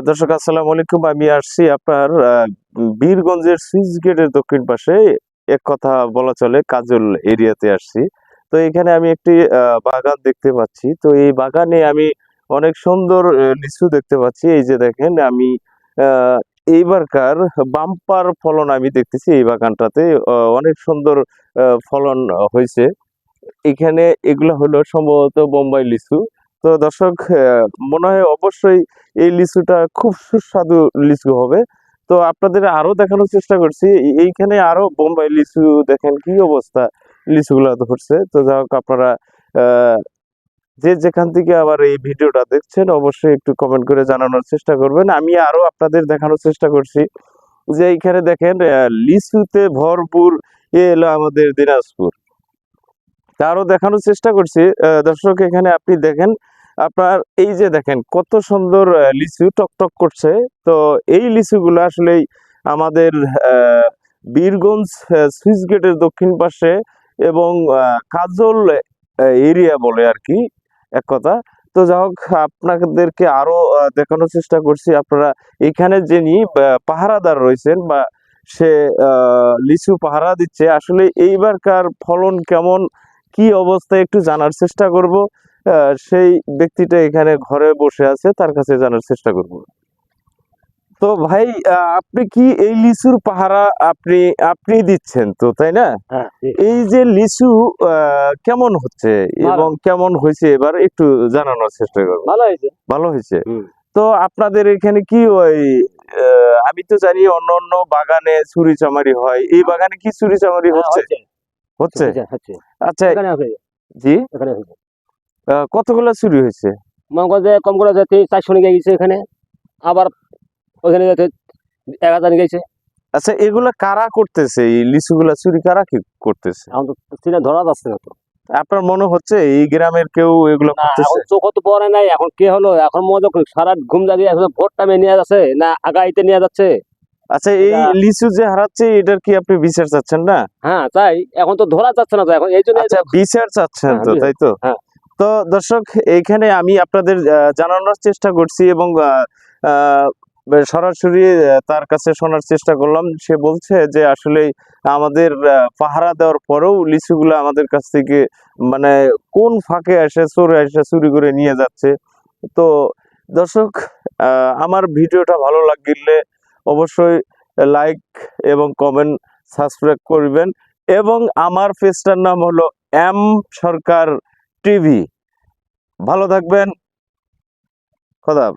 দর্শক আসসালামু আলাইকুম। আমি আসছি আপনার বীরগঞ্জের সুইচ গেটের দক্ষিণ পাশে, এক কথা বলা চলে কাজল এরিয়াতে আসছি। তো এখানে আমি একটি বাগান দেখতে পাচ্ছি। তো এই বাগানে আমি অনেক সুন্দর লিচু দেখতে পাচ্ছি। এই যে দেখেন, আমি আহ, এইবারকার বাম্পার ফলন আমি দেখতেছি এই বাগানটাতে। অনেক সুন্দর ফলন হয়েছে এখানে। এগুলো হলো সম্ভবত বোম্বাই লিচু। তো দর্শক, মনে হয় অবশ্যই এই লিচুটা খুব সুস্বাদু লিচু হবে। তো আপনাদের আরো দেখানোর চেষ্টা করছি। এইখানে আরো বোম্বাই লিচু দেখেন কি অবস্থা, লিচুগুলো ধরছে। তো যাই হোক, আপনারা আহ যে যেখান থেকে আবার এই ভিডিওটা দেখছেন অবশ্যই একটু কমেন্ট করে জানানোর চেষ্টা করবেন। আমি আরো আপনাদের দেখানোর চেষ্টা করছি যে এইখানে দেখেন লিচুতে ভরপুর। এ এলো আমাদের দিনাজপুর। তারও দেখানোর চেষ্টা করছি। দর্শক, এখানে আপনি দেখেন, আপনার এই যে দেখেন কত সুন্দর লিচু টকটক করছে। তো এই লিচুগুলো আসলে আমাদের বীরগঞ্জ সুইচ গেটের দক্ষিণ পাশে এবং কাজল এরিয়া বলে আর কি, এক কথা। তো যাই হোক, আপনাদেরকে আরো দেখানোর চেষ্টা করছি। আপনারা এখানে যিনি পাহারাদার রয়েছেন বা সে লিচু পাহারা দিচ্ছে, আসলে এইবারকার ফলন কেমন, কি অবস্থায় একটু জানার চেষ্টা করব। সেই ব্যক্তিটা এখানে ঘরে বসে আছে, তার কাছে জানার চেষ্টা করব। তো ভাই, আপনি কি এই লিচুর পাহারা আপনি আপনি দিচ্ছেন তো, তাই না? হ্যাঁ, এই যে লিচু কেমন হচ্ছে এবং কেমন হয়েছে এবার একটু জানানোর চেষ্টা করবো। ভালো হয়েছে। ভালো হয়েছে। তো আপনাদের এখানে কি ওই আমি তো জানি অন্য অন্য বাগানে চুরি চামারি হয়, এই বাগানে কি চুরি চামারি হচ্ছে? হচ্ছে। আচ্ছা। জি। কতগুলো চুরি হয়েছে? মনে করো যে কম করে যেতে 400 নিয়ে গেছে এখানে, আবার ওইখানে যেতে 1000 নিয়ে গেছে। আচ্ছা, এগুলা কারা করতেছে? এই লিচুগুলা চুরি কারা কি করতেছে? এখন তো চিনে ধরা যাচ্ছে না তো। আপনার মনে হচ্ছে এই গ্রামের কেউ এগুলো করতেছে? এখন চোখ তো পড়ে নাই, এখন কে হলো, এখন মনে সারা ঘুম জাগিয়ে এখন ভোট টাইমে নিয়ে যাচ্ছে না আগাইতে নিয়ে যাচ্ছে। আচ্ছা, এই লিচু যে হারাচ্ছে এটার কি আপনি বিচার চাচ্ছেন না? হ্যাঁ, তাই এখন তো ধরা যাচ্ছে না তো, এখন এই জন্য। আচ্ছা, বিচার চাচ্ছেন তো, তাই তো? হ্যাঁ। তো দর্শক, এইখানে আমি আপনাদের জানানোর চেষ্টা করছি এবং সরাসরি তার কাছে শোনার চেষ্টা করলাম। সে বলছে যে আসলে আমাদের পাহারা দেওয়ার পরেও লিচুগুলো আমাদের কাছ থেকে মানে কোন ফাঁকে এসে চোরে এসে চুরি করে নিয়ে যাচ্ছে। তো দর্শক, আমার ভিডিওটা ভালো লাগলে অবশ্যই লাইক এবং কমেন্ট, সাবস্ক্রাইব করবেন। এবং আমার পেজটার নাম হলো এম সরকার টিভি। ভালো থাকবেন। খোদা হাফেজ।